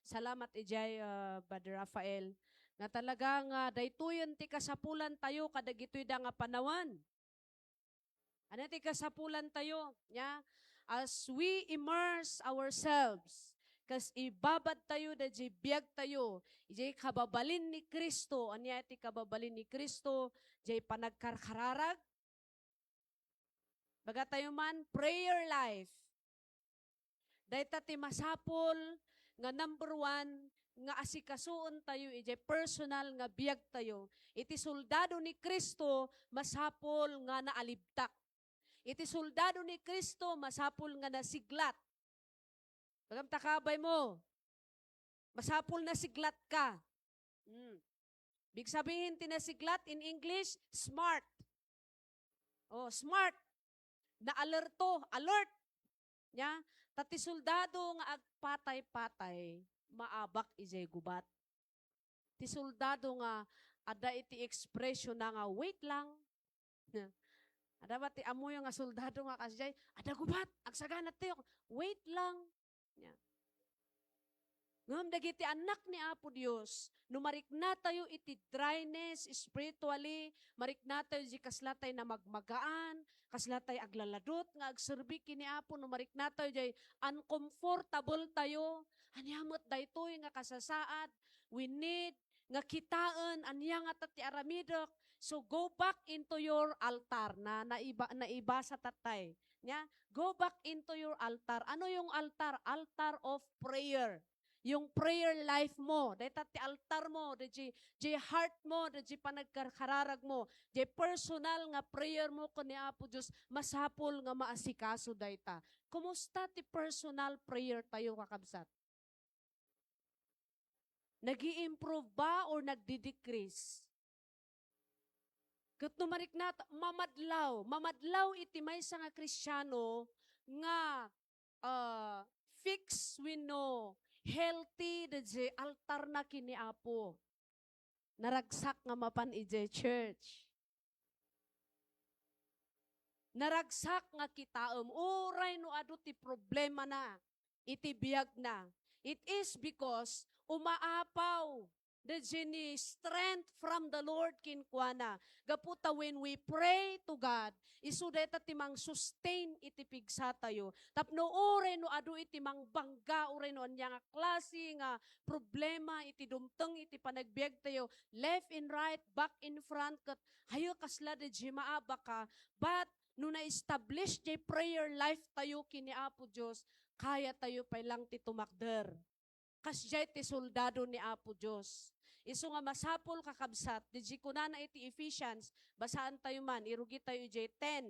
Salamat ijay Brother Rafael nga talagang daytoyon ti kasapulan tayo kadagitoy da nga panawan. Ano ti kasapulan tayo nya as we immerse ourselves kas ibabad tayo da biyag tayo ijay kababalin ni Kristo anya ti kababalin ni Kristo jay panagkarkararag baga tayo man prayer life dayta ti masapol nga number 1 nga asikasuon tayo ijay personal nga biyag tayo iti soldado ni Kristo masapol nga naalibtak iti soldado ni Kristo masapol nga nasiglat bagam takabay mo masapol na siglat ka big sabihin tinasiglat in English smart smart na alerto alert nya tati soldado nga agpatay-patay maabak ijay gubat. Ti soldado nga ada iti expression na nga wait lang. Ada ba ti amo yung nga soldado nga kasjay ada gubat agsaganat tayo wait lang. Ngam dagiti anak ni Apo Dios no marikna tayo iti dryness spiritually marikna tayo di kaslatay na magmagaan kaslatay aglaladot nga agserbi kini Apo no marikna tayo jay uncomfortable tayo anyamot daytoy nga kasasaad we need nga kitaan anya nga tati aramidok so go back into your altar na naiba sa tatay nya go back into your altar ano yung altar of prayer yung prayer life mo, dahil ti altar mo, dahil heart mo, dahil panagkararag mo, dahil personal nga prayer mo ko ni Apo Diyos, masapol nga maasikaso dahil ta. Kumusta ti personal prayer tayo kakabsat? Nag-i-improve ba or nagdi-decrease? Kat numarik na, mamadlaw iti may sa nga Kristyano nga fix we know, healthy the altar na kini Apo. Naragsak nga mapan ije church. Naragsak nga kitaom. Uray no adu ti problema na. Iti biyag na. It is because umaapaw the genie strength from the Lord kinkwana. Gaputa when we pray to God, isu deta timang sustain iti pigsa tayo. Tapno ore no adu iti mang bangga ore no anya nga klase nga problema iti dumteng iti panagbiag tayo. Left and right, back in front kat hayo kasla de maaba ka. But no na-establish jay prayer life tayo kini Apo Dios, kaya tayo pa lang ti tumakder. Kasjay ti soldado ni Apo Dios. Isu nga masapol kakabsat, di kunana iti Ephesians, basaan tayo man, irugi tayo J10.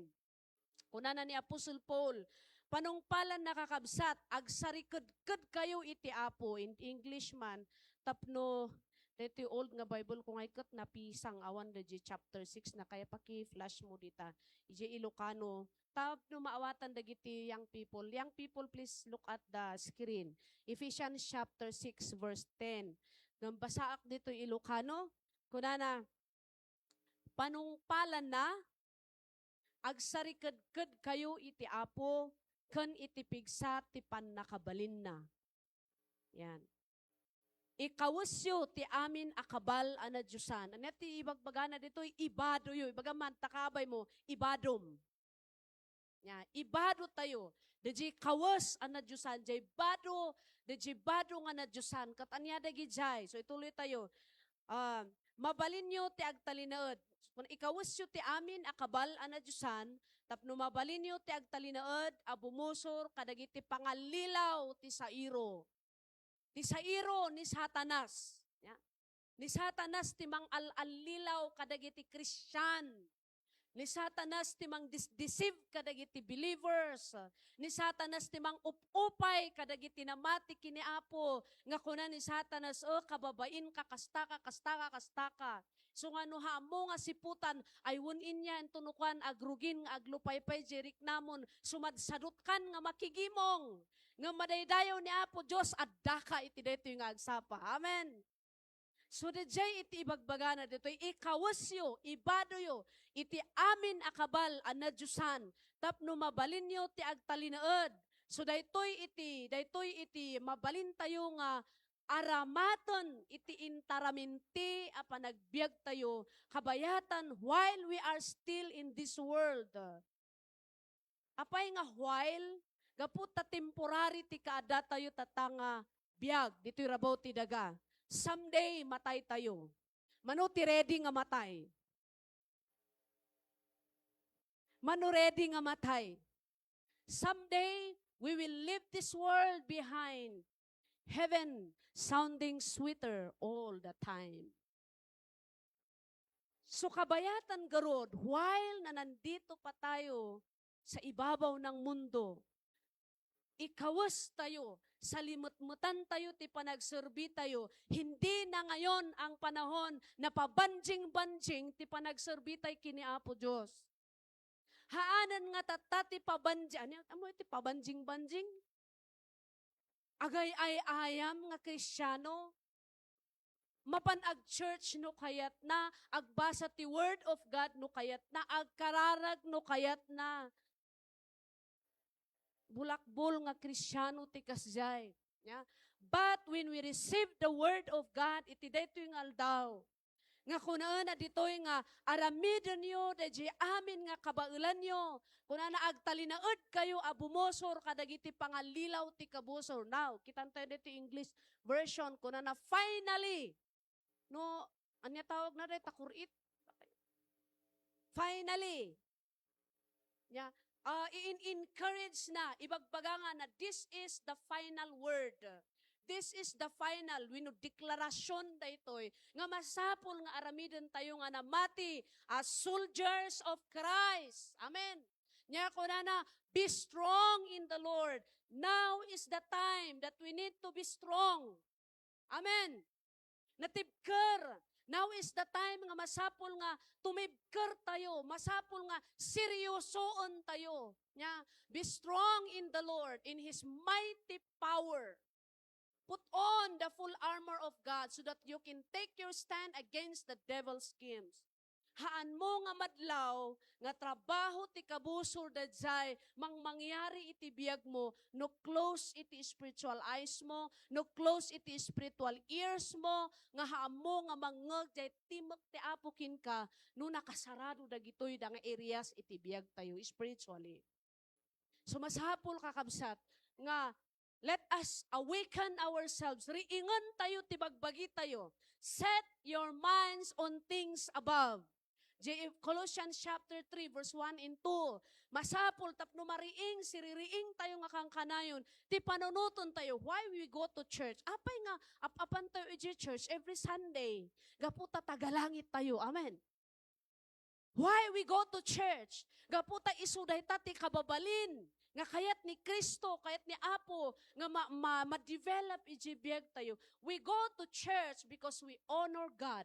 Kunana ni Apostle Paul, panungpalan nakakabsat, agsarikod kayo iti Apo, in English man, tapno, dito old nga Bible kung ay kat napisang awan da chapter 6 na kaya paki-flash mo dita. Ije Ilocano, tapno maawatan dagiti young people. Young people, please look at the screen. Ephesians chapter 6 verse 10. Gambasaak dito Ilocano, kunana, panungpalan na, agsarikod kayo iti Apo, kan iti pigsa ti pannakabalin na. Yan. Ikawasyo ti amin akabal ana Diyosan. Ano ti ibagbagana dito, ibado yun. Ibagaman, takabay mo, ibadom. Yan. Ibado tayo. Deji kawas ana Diyosan. Jay bado, deji bado nga na Diyosan. Katanya dagi jay. So ituloy tayo. Mabalin nyo ti agtalinaod. Kung ikawasyo ti amin akabal ana Diyosan, tapno mabalin nyo ti agtalinaod, abumusor, kadagiti pangalilaw ti sairo. Ti sairo ni Satanas. Yeah. Ni Satanas ti mang al-alilaw kadagiti Christian. Ni Satanas ti mang deceive kadagiti believers. Ni Satanas ti mang upupay kadagiti namati kini Apo. Nga kuna ni Satanas, kababain ka, kastaka. So nga no hamo nga siputan, ay wunin niya tunukan agrugin nga aglupaypay jerik namon, sumadsadot kan nga makigimong. Nga madaydayaw ni Apo Diyos, adda ka iti dito yung agsapa. Amen. So dejay iti ibagbaga na dito, ikawasyo, ibadoyo, iti amin akabal ana Diyosan, tapno mabalin nyo ti agtalinaod. So daytoy iti mabalin tayo nga aramaton iti intaraminti a panagbiag tayo kabayatan while we are still in this world. Apay nga while, gaputa temporary ti kaada tayo tatanga biag, dito'y rabaw ti daga. Someday, matay tayo. Mano ti ready nga matay. Mano ready nga matay. Someday, we will leave this world behind. Heaven sounding sweeter all the time. So kabayatan garod, while na nandito pa tayo sa ibabaw ng mundo, ikawas tayo, salimutmutan tayo, ti panagserbi tayo, hindi na ngayon ang panahon na pabanjing-banjing ti panagserbi tayo kini Apo Diyos. Haanan nga tatati pabanjing, ano iti pabanjing-banjing? Agay ay ayam nga Kristyano, mapan ag church no kayat na, agbasa ti word of God no kayat na, agkararag no kayat na. Bulakbol nga Kristyano ti kasjay. Yeah? But when we receive the word of God, iti dayto yung aldaw. Nga kunaan na dito'y nga aramidon nyo, dadya amin nga kabailan nyo. Kuna na agtalinaod kayo, abumosor, kadagiti pangalilaw ti kabusor. Now, kitan tayo dito English version, kuna na finally, no, anya tawag na rin, takurit. Finally, yeah, i-encourage na, ibagbaga nga na this is the final word. This is the final, deklarasyon da ito'y, nga masapol nga aramidon tayo nga namati as soldiers of Christ. Amen. Nya ko na, be strong in the Lord. Now is the time that we need to be strong. Amen. Natibker. Now is the time nga masapol nga tumibker tayo, masapol nga seryosoon tayo. Nya, be strong in the Lord, in His mighty power. Put on the full armor of God so that you can take your stand against the devil's schemes. Haan mo nga madlaw, nga trabaho ti kabusor dadzay, mangyari iti biyag mo, no close iti spiritual eyes mo, no close iti spiritual ears mo, nga haan mo nga mangeg jay timok ti apukin ka, no nakasarado dagitoy da nga areas iti biyag tayo spiritually. So masapol kakabsat, nga let us awaken ourselves. Riingan tayo, tibagbagi tayo. Set your minds on things above. Colossians chapter 3, verse 1 and 2. Masapol, tapno mariing, siririing tayo nga kang kanayon. Ti panunuton tayo. Why we go to church? Apay nga, apan tayo church every Sunday. Gaputa tagalangit tayo. Amen. Why we go to church? Gaputa isuday tati kababalin. Nga kayat ni Kristo, kayat ni Apo, nga ma-develop ijibiyag tayo. We go to church because we honor God.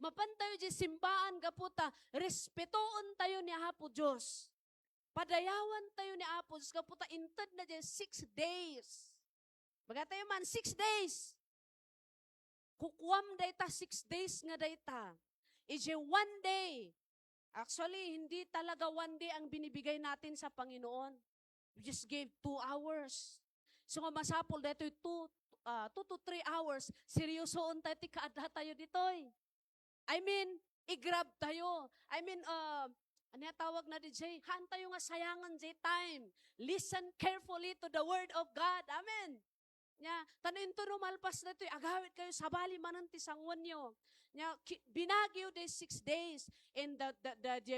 Mapantayo di simbaan, gaputa, respetoon tayo ni Apo Diyos. Padayawan tayo ni Apo Diyos, gaputa, intad na di 6 days. Baga tayo man, 6 days. Kukuam dayta, 6 days nga dayta. Ije 1 day. Actually, hindi talaga 1 day ang binibigay natin sa Panginoon. We just gave 2 hours. So nga masapol dito 2 to 3 hours. Seryosoon tayo, tikaadha tayo ditoy. I mean, i-grab tayo. I mean, ano tawag na DJ? Haan tayo nga sayangan jay time. Listen carefully to the word of God. Amen. Nya, tanin to malpas na ito, agawit kayo sabali manan ti sangwan nyo. Nya, binagyo day 6 days in the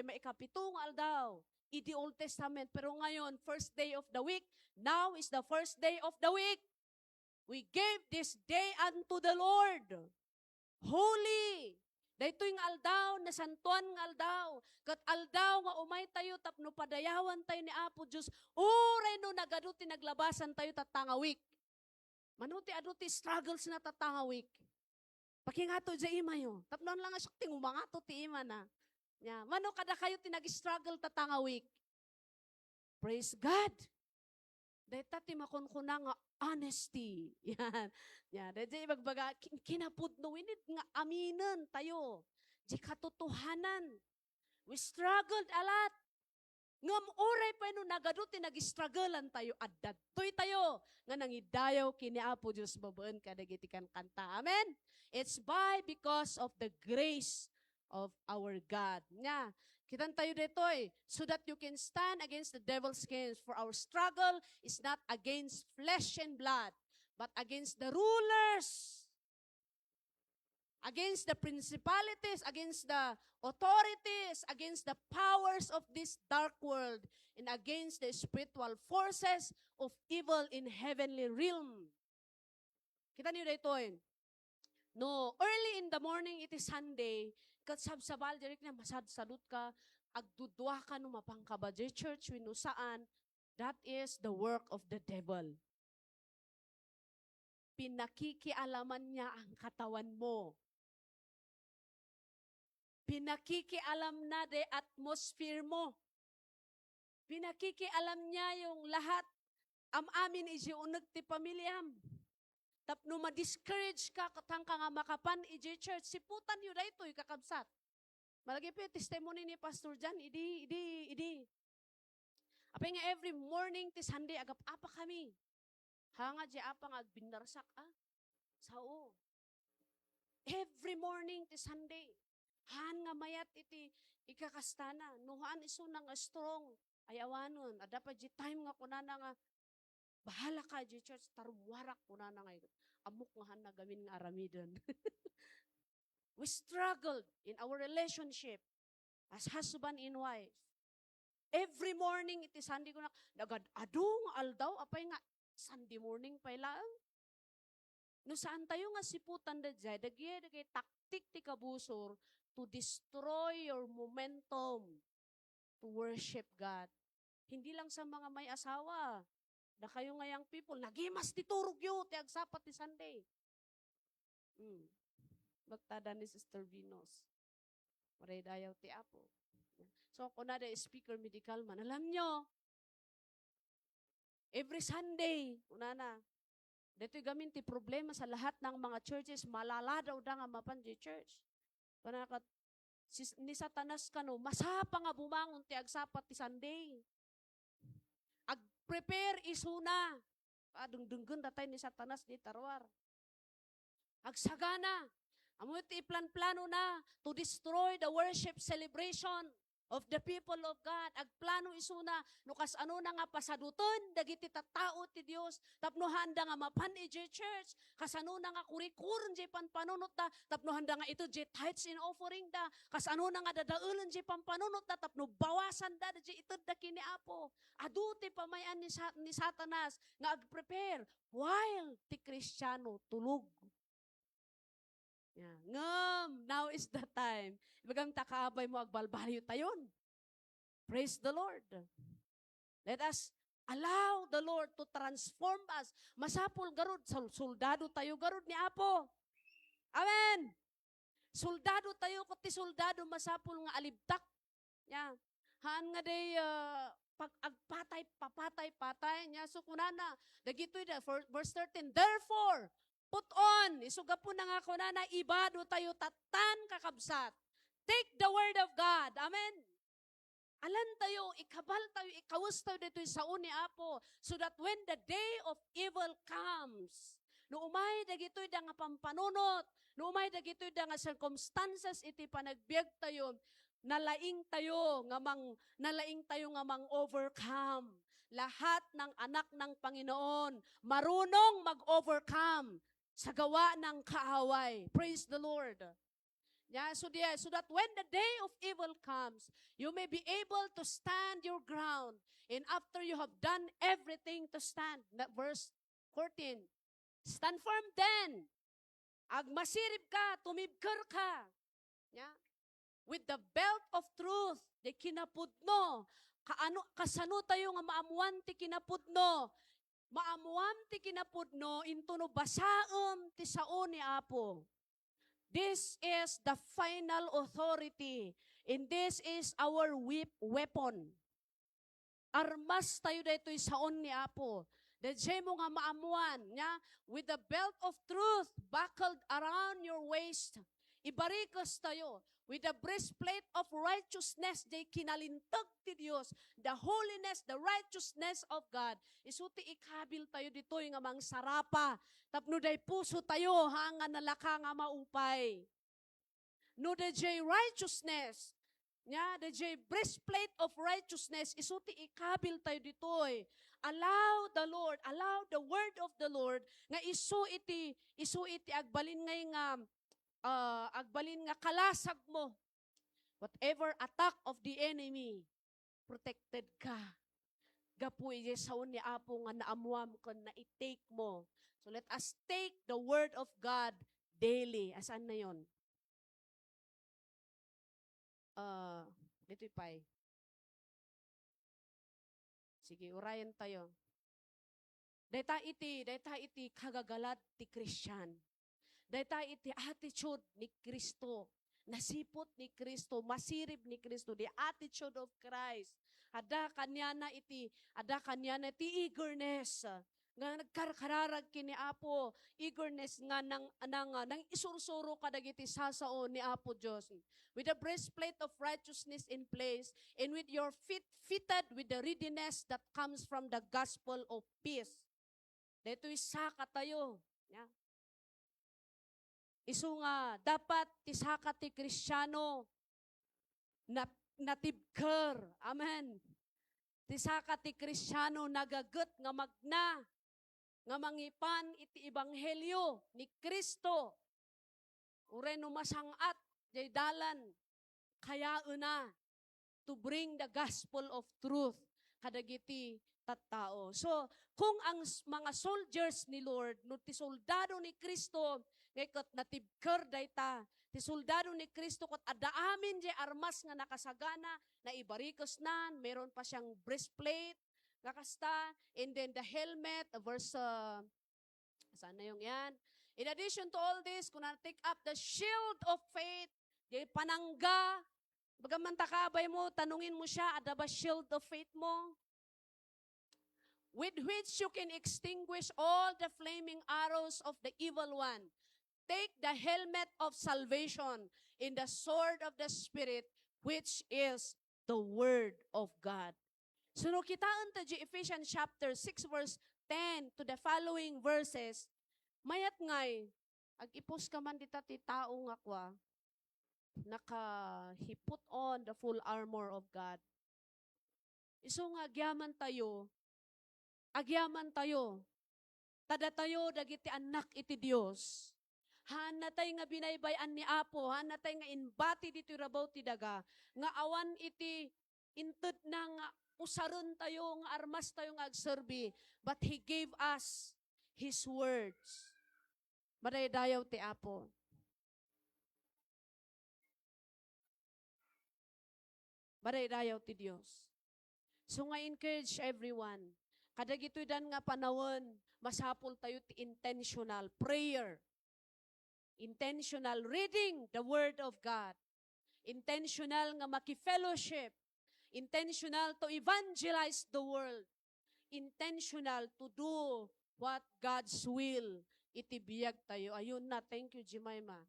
maikapitong aldaw. In the Old Testament. Pero ngayon, first day of the week. Now is the first day of the week. We gave this day unto the Lord. Holy. Dahito yung aldaw, na santuan ng aldaw. Kat aldaw nga umay tayo, tapno padayawan tayo ni Apo Diyos. Uray no nagaduti naglabasan tayo tatangawik. Manuti aduti struggles na tatangawik. Pakingato dya ima yo. Tapnon lang asyak ting umangato ti ima na. Ya, mano kada kayo tinag-struggle tatangawik. Praise God. Dahita ti makunkuna nga honesty. Yan. Yan. Dahita ibagbaga, kinapudno, we need nga aminan tayo. Di katotohanan. We struggled a lot. Ngam oray pa no nagaduti nag-strugglean tayo addatoy tayo nga nangidayaw kini Apo Dios babaan kadagiti kan kanta. Amen. It's because of the grace of our God. Nga, kitan tayo detoy so that you can stand against the devil's schemes, for our struggle is not against flesh and blood, but against the rulers, against the principalities, against the authorities, against the powers of this dark world, and against the spiritual forces of evil in heavenly realm. Kita niyo dito no, early in the morning, it is Sunday, kat sabsabal, direk na masad-salud ka, agdudwa ka no mapangkaba, church, winusaan, that is the work of the devil. Pinakikialaman niya ang katawan mo. Pinakikialam na de atmosphere mo. Pinakikialam niya yung lahat. Amin iji unag ti pamilyam. Tapno ma-discourage ka katang ka nga makapan iji church. Siputan yun na ito, kakabsat. Malagi po yung testimony ni Pastor John. Idi. Apay nga every morning ti Sunday, agap-apa kami. Hanga di apa nga agbindarsak, Sao. Every morning ti Sunday. Han nga mayat iti ikakastana. Nuhaan iso nga strong. Ayawanon. Ada pa di time nga kunana nga bahala ka di church. Tarumwarak kunana nga. Amok nga han na gawin nga aramidon. We struggled in our relationship as husband and wife. Every morning iti Sunday ko na nagad-adong aldaw. Apay nga Sunday morning pa lang. No saan tayo nga siputan da dyan. Dagay taktik ti kabusor to destroy your momentum to worship God. Hindi lang sa mga may asawa. Da kayo ngayang people, nagimas ti turog yu, ti agsapat ti Sunday. Magtada ni Sister Venus. Maray dayaw ti Apo. So ako na da speaker medical man. Alam nyo, every Sunday, unana, dito'y gamin ti problema sa lahat ng mga churches, malala daw da nga mapan di church. Panakat, ni Satanas ka no, masapa nga bumangon ti agsapat ti Sunday. Ag-prepare isuna. Dungdunggun datay ni Satanas di tarwar. Agsagana. Amo ti plan-plano na to destroy the worship celebration of the people of God. Agplano isuna, nukas ano na nga pasaduton, dagiti tattao ti Dios, tapno handa nga mapan ije church, kasano na nga kurikuron je panpanunot da, tapno handa nga ito je tithes in offering da, kasano na nga dadaulan je panpanunot da, tapno bawasan da, je ito da kini Apo. Aduti pamayan ni Satanas, nga agprepare, while ti Kristiyano tulog. Yeah. Ngam, now is the time. Ibagang takaabay mo agbalbalyo tayon. Praise the Lord. Let us allow the Lord to transform us. Masapul garud, soldado tayo garud ni Apo. Amen. Soldado tayo, kuti soldado masapul nga alibtak. Yeah. Haan nga day, pag agpatay, papatay, niya. So kunana, dagitoy da, verse 13, therefore, put on, isuga po na nga ko na ibado tayo tatan kakabsat. Take the word of God. Amen. Alan tayo, ikabal tayo, ikawus tayo dito sa uni Apo, so that when the day of evil comes, no umay dagitoy da nga pampanunot, no umay dagitoy da nga circumstances iti panagbiag tayo, nalaing tayo nga mang overcome. Lahat ng anak ng Panginoon, marunong mag-overcome sa gawa ng kaaway. Praise the Lord. Yeah, so that when the day of evil comes, you may be able to stand your ground. And after you have done everything to stand, verse 14, stand firm then. Agmasirib ka, tumibker ka. Yeah. With the belt of truth, di kinapudno. Kasano tayo nga maamuan ti kinapudno. Maamuam ti kinapudno, into no basaam ti sao ni Apo. This is the final authority. And this is our weapon. Armas tayo dito'y saon ni Apo. Dadya mo nga maamuan, nya? With the belt of truth buckled around your waist. Ibarikos tayo. with the breastplate of righteousness, jay kinalintag ti Dios, the holiness, the righteousness of God. Isuti ikabil tayo ditoy nga mang sarapa, tapno day puso tayo hanga nalaka nga maupay. No the jay righteousness, the jay breastplate of righteousness, isuti ikabil tayo ditoy. Allow the Lord, allow the word of the Lord nga isu iti agbalin ngay nga agbalin nga kalasag mo. Whatever attack of the enemy, protected ka. Gapuy saon ni Apo nga naamuam ko na i-take mo. So let us take the word of God daily. Asan na yon? Dito'y pay. Sige, urayan tayo. Dayta iti kagagalad ti Christian. Dayta iti attitude ni Kristo. Nasipot ni Kristo, masirib ni Kristo, the attitude of Christ. Ada kanyana iti eagerness nga nagkarkararag kini Apo, eagerness nga nang isursuro kadagiti sasao ni Apo Dios. With the breastplate of righteousness in place, and with your feet fitted with the readiness that comes from the gospel of peace. Dito'y saka tayo. Yeah. Isu nga, dapat tisaka ti Kristyano natibker. Amen. Tisaka ti Kristyano nagaget nga magna, nga mangipan iti ebanghelyo ni Kristo. Uray no masangat, jay dalan, kaya una, to bring the gospel of truth kadagiti tattao. So, kung ang mga soldiers ni Lord, no ti soldado ni Kristo, ngayot natibker dayta, ti soldado ni Kristo kot adaamin jay armas nga nakasagana, na ibarikos nan, meron pa siyang breastplate, nakasta, and then the helmet, verse, saan na yung yan? In addition to all this, kung na-take up the shield of faith, jay panangga, bagaman takabay mo, tanungin mo siya, ada ba shield of faith mo? With which you can extinguish all the flaming arrows of the evil one. Take the helmet of salvation in the sword of the Spirit, which is the Word of God. So, no, kitaan ta di Ephesians chapter 6, verse 10 to the following verses, mayat ngay, ag-ipos ka man dita ti tao nga kwa, he put on the full armor of God. Iso nga, agyaman tayo, tada tayo dagiti anak iti Dios. Hanatay nga binaybayan ni Apo, hanatay nga inbati dito rabaw ti daga, nga awan iti inted na nga usaron tayo, nga armas tayo nga agserbi, but He gave us His words. Madaydayaw ti Apo. Madaydayaw ti Dios. So nga encourage everyone, kadagitoy dan nga panawon, masapol tayo ti intentional prayer. Intentional reading the Word of God. Intentional nga maki-fellowship. Intentional to evangelize the world. Intentional to do what God's will. Itibiyag tayo. Ayun na. Thank you, Jemima.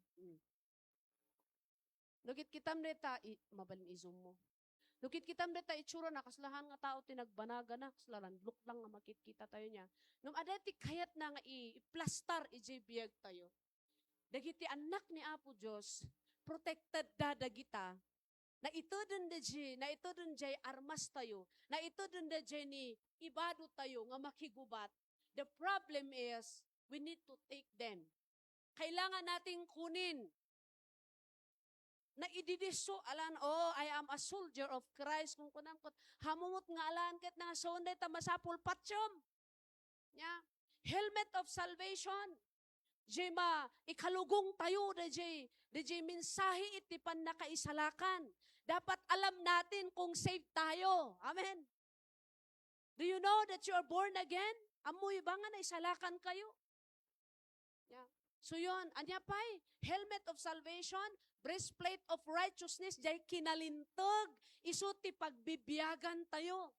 Lugit kitam deta, mabalin izum mo. Lugit kitam deta itsura na, kaslahan nga tao tinagbanaga na, kaslahan look lang nga makikita tayo niya. Nung adati kayat na nga i-plastar, ijibiyag tayo. Dagiti anak ni Apo Diyos, protected dagita, na ito dun jay armas tayo, na ito dun jay ni ibado tayo nga makigubat. The problem is, we need to take them. Kailangan nating kunin, na ididiso, alan, I am a soldier of Christ, kung kunangkot, hamumot nga alan, ket na sonday ta masapul patsyom. Yeah. Helmet of salvation. Jay ikalugong tayo da jay mensahe iti pan nakaisalakan. Dapat alam natin kung saved tayo. Amen. Do you know that you are born again? Amoy ba nga naisalakan kayo? Yeah. So yun, anya pa'y, helmet of salvation, breastplate of righteousness, jay kinalintag, isuti pagbibiyagan tayo.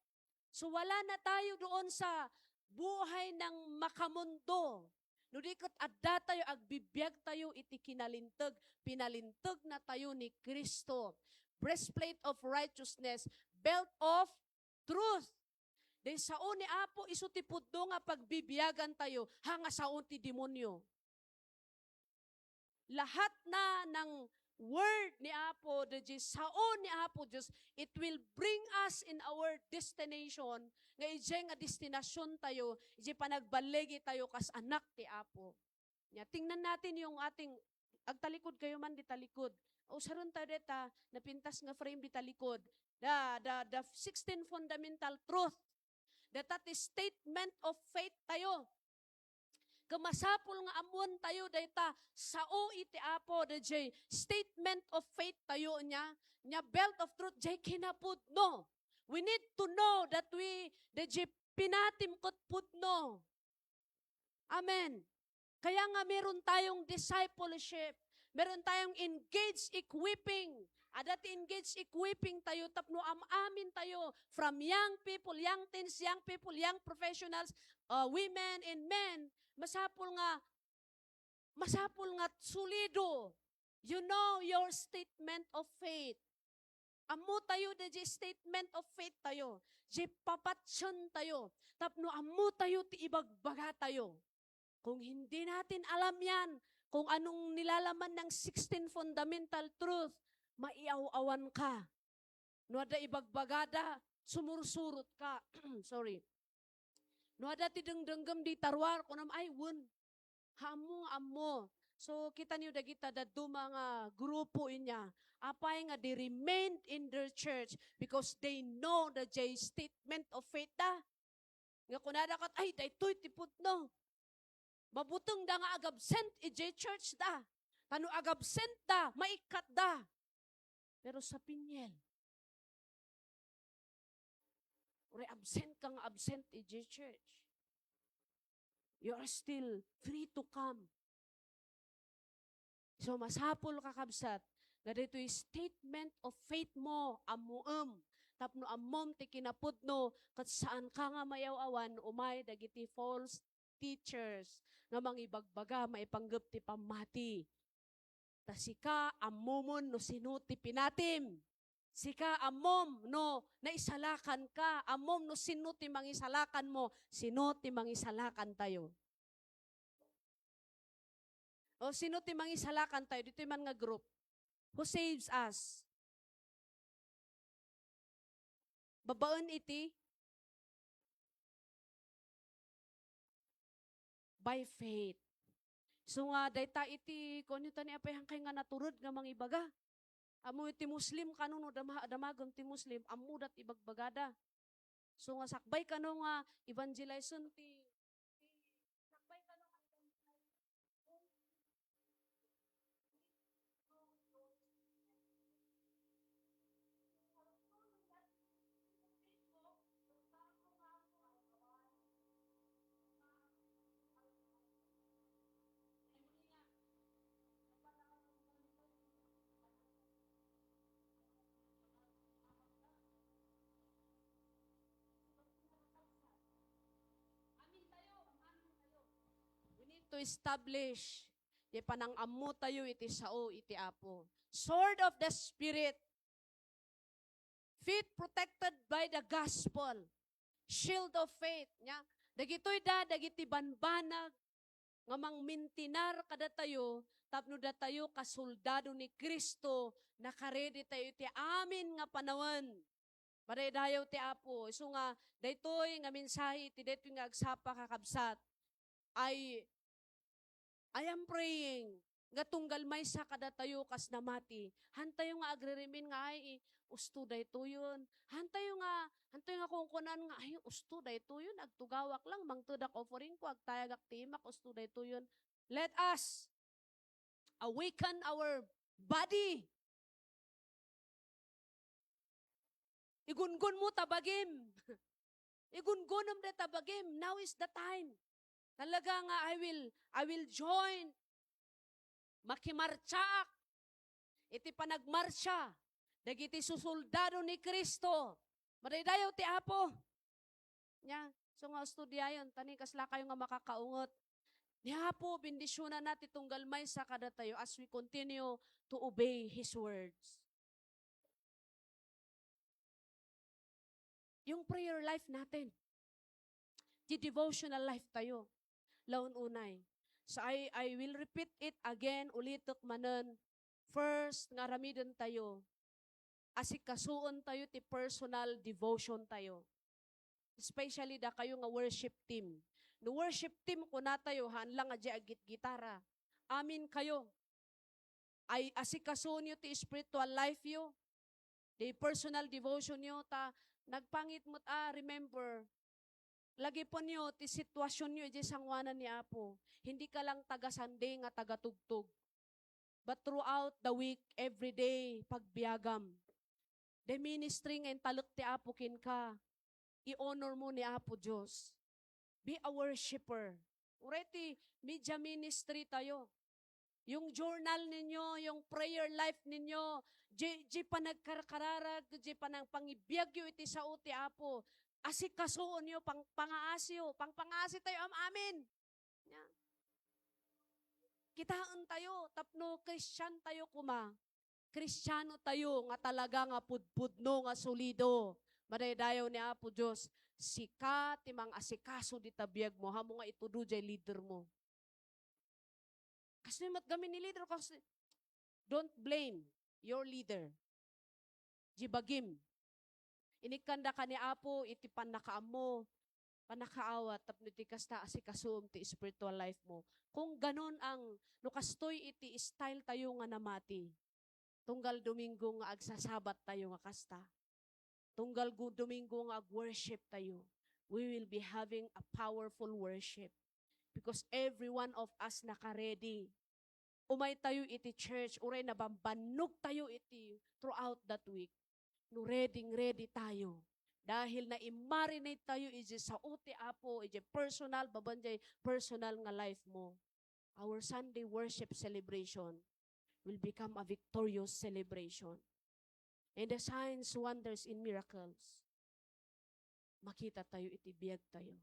So wala na tayo doon sa buhay ng makamundo. No di kat adda tayo, agbibiyag tayo, iti kinalintag. Pinalintag na tayo ni Kristo. Breastplate of righteousness, belt of truth. Dahil saon ni Apo, iso ti pudno nga pagbibiyagan tayo, hanga saon ti demonyo. Lahat na ng word ni Apo, the saon ni Apo Diyos, it will bring us in our destination, nga ije nga destinasyon tayo, ije panagbalegi tayo kas anak ti Apo. Tingnan natin yung ating, agtalikod kayo man di talikod. O saron tayo deta, napintas nga frame di talikod. The 16 fundamental truth, that is statement of faith tayo. Kamasapul nga amon tayo dayta sao iti Apo DJ statement of faith tayo nya belt of truth jay kinapudno. We need to know that we DJ pinatim kot pudno. Amen. Kaya nga meron tayong discipleship, meron tayong engaged equipping. Adat engaged equipping tayo, tapno amin tayo from young people, young teens, young people, young professionals, women and men, masapul nga solido. You know your statement of faith. Amo tayo de statement of faith tayo. Di papatsyon tayo. Tapno amo tayo ti ibagbaga tayo. Kung hindi natin alam yan, kung anong nilalaman ng 16 fundamental truth, maiaw-awan ka. No ada ibagbagada, sumursurot ka. Sorry. No ada ti dengdenggem di tarwar, kunam ay wun. Hamo. So kita niyo dagita dadto mga grupo inya. Apay nga they remained in their church because they know the J statement of faith da. Nga kunada kat ay daytoy tiput no. Mabutong da nga agabsent ije church da. Tano agabsent da, maikat da. Pero sa pinyel, or absent kang absent ije church. You are still free to come. So masapol ka kabsat, na dito yung statement of faith mo, amuam. Tapno amom ti kinapudno, kat saan ka nga mayaw-awan, umay dagiti false teachers, nga mangibagbaga, maipanggap ti pamati. Ta sika amomon no sino ti pinatim. Sika amom no naisalakan ka. Amom no sino ti mangisalakan mo. Sino ti mangisalakan tayo. O sino ti mangisalakan tayo. Dito man nga group. Who saves us? Babaen iti by faith. So nga, dayta iti, kung ito ni apay hangkay nga naturod nga mangibaga. Amo iti Muslim kanuno, damagam ti Muslim, amo dat ibagbagada. So nga, sakbay kanu nga, evangelization sakbay kanu nga, we need to establish di panang ammo tayo iti sao iti Apo. Sword of the Spirit. Feet protected by the gospel. Shield of faith. Dagitoy dagiti banbanag nga mangmintinar kada tayo, tapno da tayo kasoldado ni Kristo, nakaredy tayo iti amin nga panawan. Paray dayaw ti Apo. So nga, daytoy nga mensahe, ti daytoy nga agsapa kakabsat, I am praying, nga tunggal may sa kada tayo kas namati. Hantayo nga agririmin nga ay, usto dayto yun. Hantayo nga kung kunan nga, ay, usto dayto yun. Agtugawak lang, mangtudak offering ko, agtayagak timak, usto dayto yun. Let us awaken our body. Igungun mo tabagim. Igungunom de tabagim. Now is the time. Talaga nga, I will join. Makimartsaak. Iti panagmarsya. Dagiti susoldado ni Kristo. Madaydayaw ti Apo. So nga, studyayon. Tani kasla kayo nga makakaungot. Ni Apo, bendisyonan natin itong galmay sa kada tayo as we continue to obey His words. Yung prayer life natin, the devotional life tayo, laon unay. So I will repeat it again, ulitok manen. First, nga ramidon tayo, asikasuon tayo ti personal devotion tayo. Especially da kayo nga worship team. No worship team ko na tayo, hanlang nga di agit gitara. Amin kayo. Ay asikasuon nyo ti spiritual life yo. Di personal devotion nyo, ta nagpangit mo't remember, lagi po nyo, ti sitwasyon nyo, di sangwanan ni Apo. Hindi ka lang taga-Sunday nga taga-tugtog. But throughout the week, every day, pagbiagam. The ministry nga talok ti Apo kin ka. I-honor mo ni Apo Diyos. Be a worshiper. Already, media ministry tayo. Yung journal ninyo, yung prayer life ninyo, di pa nagkarkararag, di pa nang pangibiyagyo iti sa uti Apo. Asikasuon nyo, pangaasyo, pangpangasi tayo, amin. Yeah. Kitaan tayo, tapno, Christian tayo kuma. Kristiyano tayo, nga talaga nga pudpudno, nga solido. Madaydayaw ni Apo Diyos, sika, timang asikaso di tabiyag mo, hamo nga itudo jay leader mo. Kasi matgamin ni leader, kasi don't blame your leader. Jibagim. Inikanda ka ni Apo, iti panakaam mo, panakaawat, tapno iti kasta asikasum ti spiritual life mo. Kung ganon ang, nukastoy iti style tayo nga namati, tunggal Domingo nga agsasabat tayo nga kasta, tunggal Domingo nga ag-worship tayo, we will be having a powerful worship. Because every one of us naka-ready. Umay tayo iti church, uray nabambanog tayo iti throughout that week. No ready tayo. Dahil na i-marinate tayo iti sa uti Apo, iti personal, babanjay personal nga life mo. Our Sunday worship celebration will become a victorious celebration. And the signs, wonders, and miracles, makita tayo, iti biyag tayo.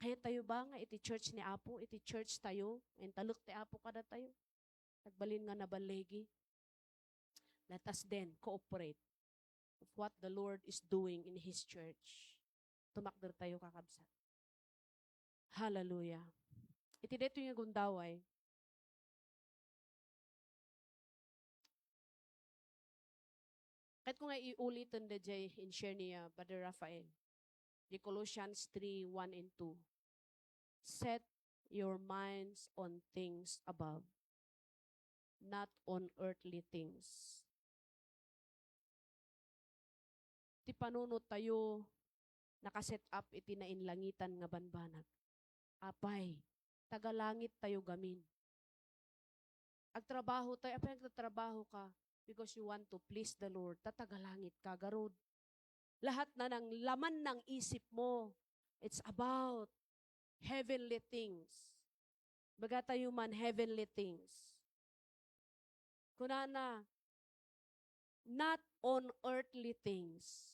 Kaya tayo ba nga, iti church ni Apo, iti church tayo, and talok ti Apo kada tayo, tagbalin nga nabalegi. Let us then cooperate of what the Lord is doing in His church. Tumakder tayo kakabsat. Hallelujah. Iti dito yung gundaway, kahit ko nga iulitin na jay in share niya, Brother Rafael, di Colossians 3, 1 and 2. Set your minds on things above, not on earthly things. Ti panunod tayo, nakaset up iti nainlangitan nga banbanag. Apay, tagalangit tayo gamin. Agtrabaho tayo, apay nagtatrabaho ka, because you want to please the Lord, tatagalangit ka, garod. Lahat na ng laman ng isip mo, it's about heavenly things. Baga tayo man, heavenly things. Kunana, not on earthly things.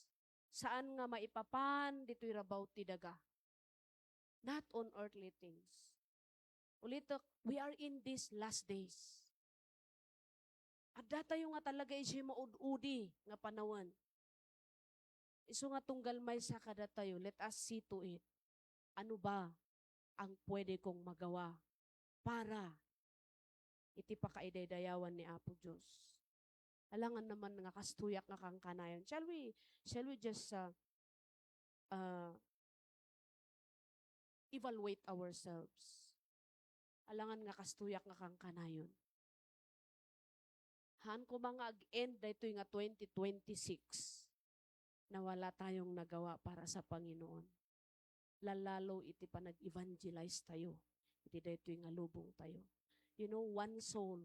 Saan nga maipapan, dito'y rabaw ti daga. Not on earthly things. Ulitok, we are in these last days. At datayo nga talaga isi maud-udi nga panawan. Iso nga tunggal may sa kada tayo, let us see to it. Ano ba ang pwede kong magawa para iti pakaidaydayawan ni Apo Diyos? Alangan naman nga kastuyak nga kang kanayon. Shall we just evaluate ourselves? Alangan nga kastuyak nga kang kanayon. Han ko mga ag-end dito nga 2026 na wala tayong nagawa para sa Panginoon. Lalalo iti pa nag-evangelize tayo. Iti dito nga lubong tayo. You know, one soul.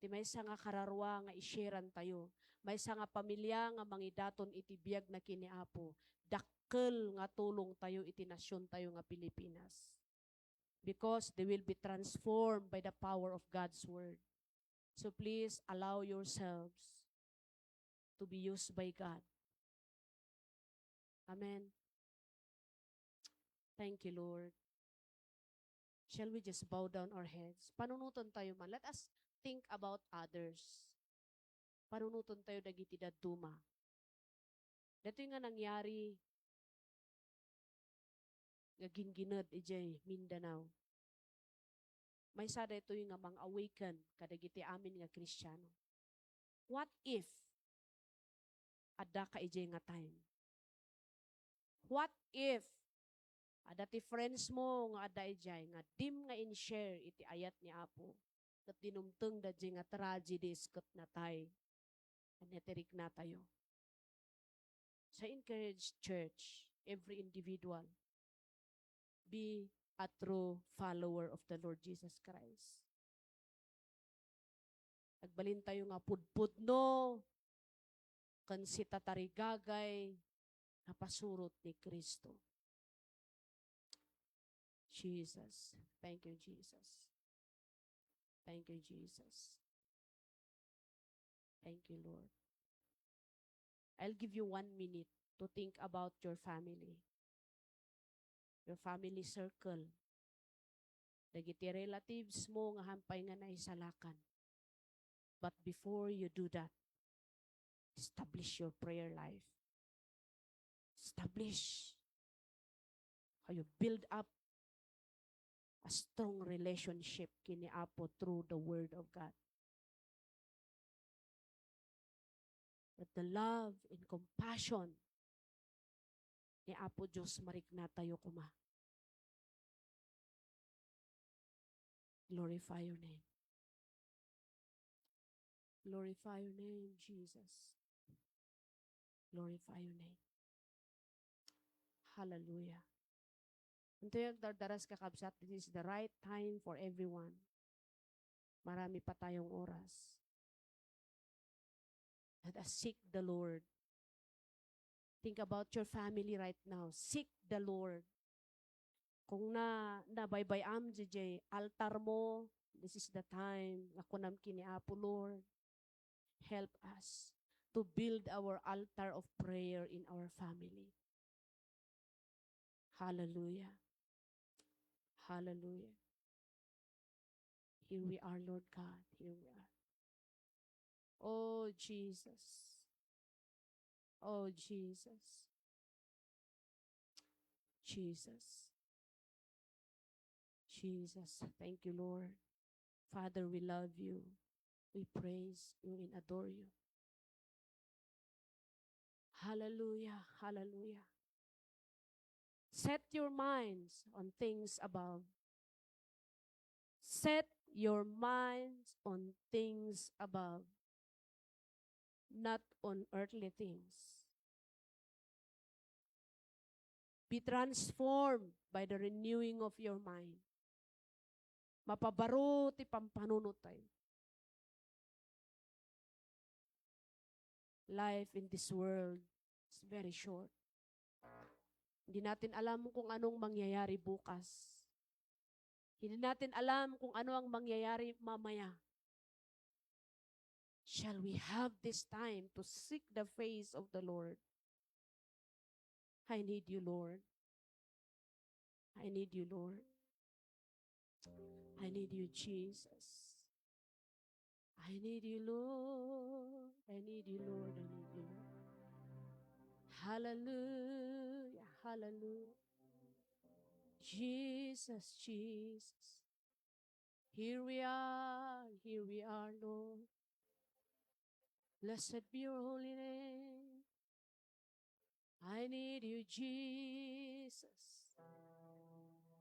Iti may sa nga kararwa nga isyaran tayo. May sa nga pamilya nga mangidaton iti biyag na kiniapo. Dakkel nga tulong tayo iti nasyon tayo nga Pilipinas. Because they will be transformed by the power of God's Word. So please allow yourselves to be used by God. Amen. Thank you, Lord. Shall we just bow down our heads? Panunutan tayo man. Let us think about others. Panunutan tayo dagiti daduma. Dato yung nga nangyari, ginginad ijay Mindanao. May sada ito yung nga mang-awaken kadagiti amin nga Kristiyano. What if ada ka ijay nga time? What if adati friends mo nga ada ijay nga dim nga in-share iti ayat ni Apo kat dinumteng da nga tragedies kat natay anetirik na tayo. So encourage church, every individual, be a true follower of the Lord Jesus Christ. Agbalin tayo nga pudpud no, kan si tatarigagay, napasurot ni Kristo. Jesus. Thank you, Jesus. Thank you, Jesus. Thank you, Lord. I'll give you 1 minute to think about your family circle. Dagiti relatives mo nga hampay nga naisalakan. But before you do that, establish your prayer life. Establish. How you build up a strong relationship kini Apo through the Word of God. That the love and compassion ni Apo Diyos marikna tayo kuma. Glorify your name. Glorify your name, Jesus. Glorify your name. Hallelujah. Ito yung dardaras kakabsat, this is the right time for everyone. Marami pa tayong oras. Let us seek the Lord. Think about your family right now. Seek the Lord. Kung nabaybayam jay altar mo, this is the time. Ako nam kini Apo Lord. Help us to build our altar of prayer in our family. Hallelujah. Hallelujah. Here we are, Lord God. Here we are. Oh, Jesus. Oh, Jesus. Jesus. Jesus. Thank you, Lord. Father, we love you. We praise you and adore you. Hallelujah. Hallelujah. Set your minds on things above. Set your minds on things above, not on earthly things. Be transformed by the renewing of your mind. Mapabaro ti pampanunot tayo. Life in this world is very short. Hindi natin alam kung anong mangyayari bukas. Hindi natin alam kung ano ang mangyayari mamaya. Shall we have this time to seek the face of the Lord? I need you, Lord. I need you, Lord. I need you, Jesus. I need you, Lord. I need you, Lord. I need you, Lord. Hallelujah. Hallelujah. Jesus, Jesus. Here we are, Lord. Blessed be your holy name. I need you, Jesus.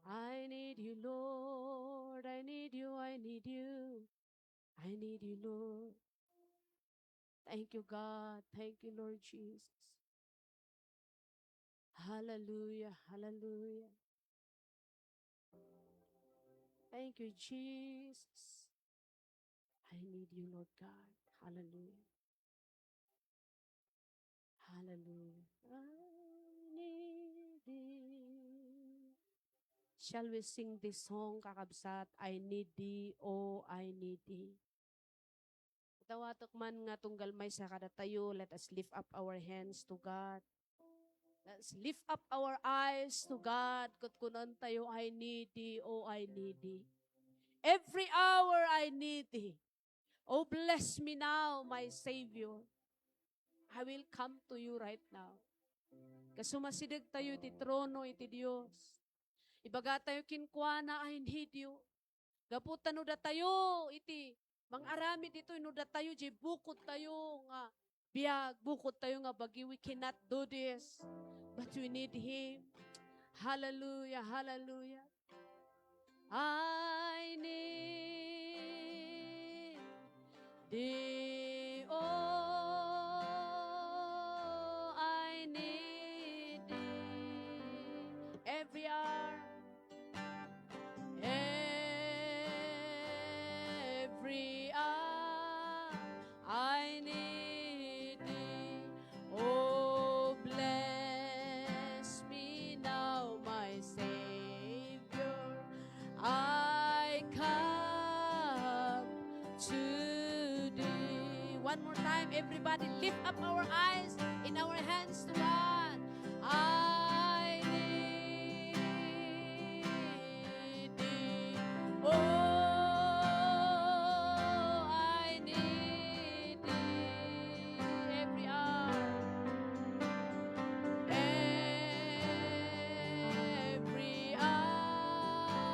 I need you, Lord. I need you, I need you. I need you, Lord. Thank you, God. Thank you, Lord Jesus. Hallelujah, hallelujah. Thank you, Jesus. I need you, Lord God. Hallelujah. Hallelujah. I need thee. Shall we sing this song, kakabsat? I need thee, oh, I need thee. Tawatok man nga tunggal may sa kada tayo, let us lift up our hands to God. Let's lift up our eyes to God. Kat kunan tayo, I need thee, oh I need thee. Every hour I need thee. Oh bless me now, my Savior. I will come to you right now. Kasumasidag tayo iti trono iti Dios. Ibaga tayo kinkwana, I need you. Gaputan no da tayo iti mangaramid dito no da tayo di bukod tayo nga biag bukod tayo nga bagi we cannot do this. But we need Him. Hallelujah, hallelujah. I need Thee, oh, I need Thee. Every hour, every hour, I need Thee. Oh, bless me now, my Savior. I come to Thee. One more time, everybody, lift up our eyes in our hands to God. I need Thee. Oh, I need Thee. Every hour, every hour,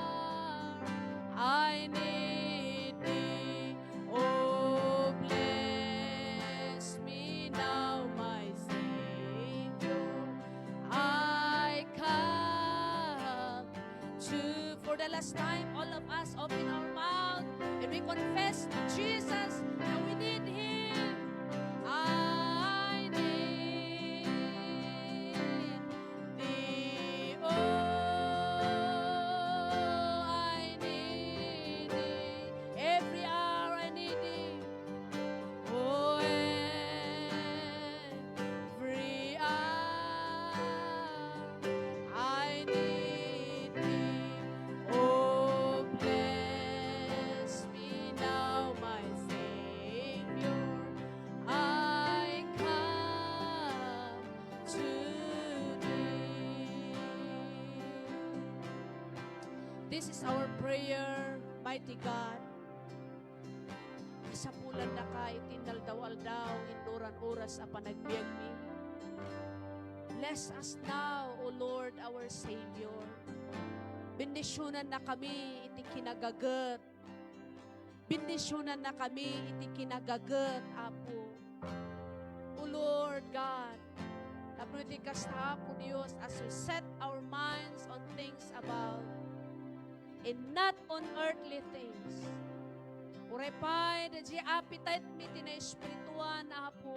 I need Thee. Oh, bless me now, my Savior. I come to, for the last time, all of us open our mouth and we confess to Jesus that we need Him. I need Thee. Oh, I need Thee. Every hour I need Thee. Oh, every hour I need Thee. Oh, bless me now, my Savior. I come to Thee. This is our prayer, mighty God. Sapulan na ka, itindal daw, induran oras apan nagbiag mi. Bless us now, O Lord, our Savior. Bendisyonan na kami, iti kinagagat. Bendisyonan na kami, iti kinagagat, Apo. O Lord God, Apo iti kasta, Apo Diyos, as we set our minds on things above and not on earthly things. Urepay, da di appetite mi tina espirituan, Apo.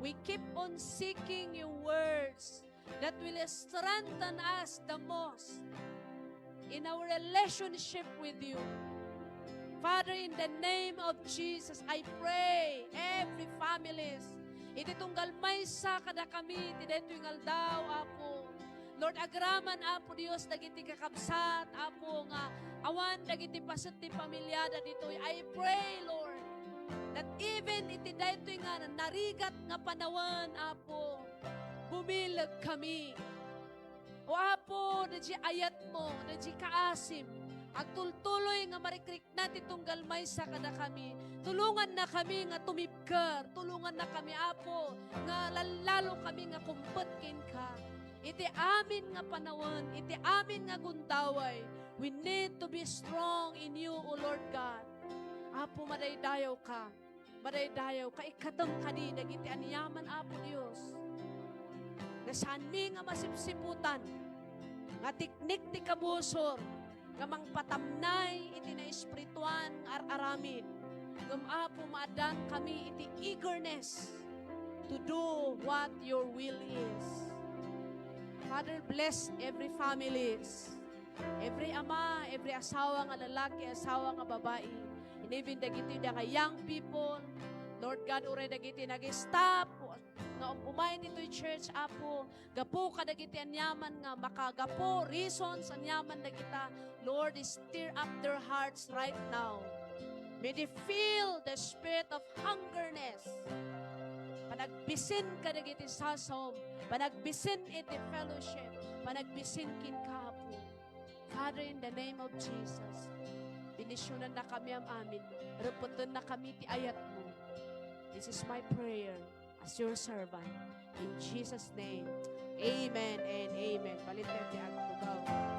We keep on seeking your words that will strengthen us the most in our relationship with you. Father, in the name of Jesus, I pray every families, iti tunggal may sa kada kami, iti dito yung aldaw, Apo. Lord, agraman, Apo Dios, dagiti kakabsat, Apo, nga awan, dagiti paset ti pamilyada dito. I pray, Lord, that even iti dito nga narigat nga panawan, Apo, bumilag kami. O Apo, nadji ayat mo, nadji kaasim, agtultuloy nga marikrik natin tunggal may sa kada kami. Tulungan na kami nga tumipker, tulungan na kami, Apo, nga lalo kami nga kumpetkin ka. Iti amin nga panawan, iti amin nga gundaway. We need to be strong in you, O Lord God. Apo, madaydayaw ka. Madaydayaw ka. Ikatam ka di, dagiti aniyaman, Apo Diyos. Nasaan mi nga masipsiputan, nga tiknik ti kabusor, nga mangpatamnay, iti na espirituan, araramid. Ngam, Apo, maadan kami, iti eagerness to do what your will is. Father, bless every families, every ama, every asawa nga lalaki, asawa nga babae, and even dagiti nga young people. Lord God, uray dagiti nag-stop, nga umayin ito'y church, Apo, gapo ka dagiti anyaman nga makagapo, reasons anyaman dagita. Lord, stir up their hearts right now. May they feel the spirit of hungerness. panagbisin ka iti sasom, panagbisin iti fellowship, panagbisin kin kapo. Father, in the name of Jesus, binisyonan na kami ang amin, reputan na kami ti ayat mo. This is my prayer as your servant. In Jesus' name, amen and amen. Palit na ti agtugaw.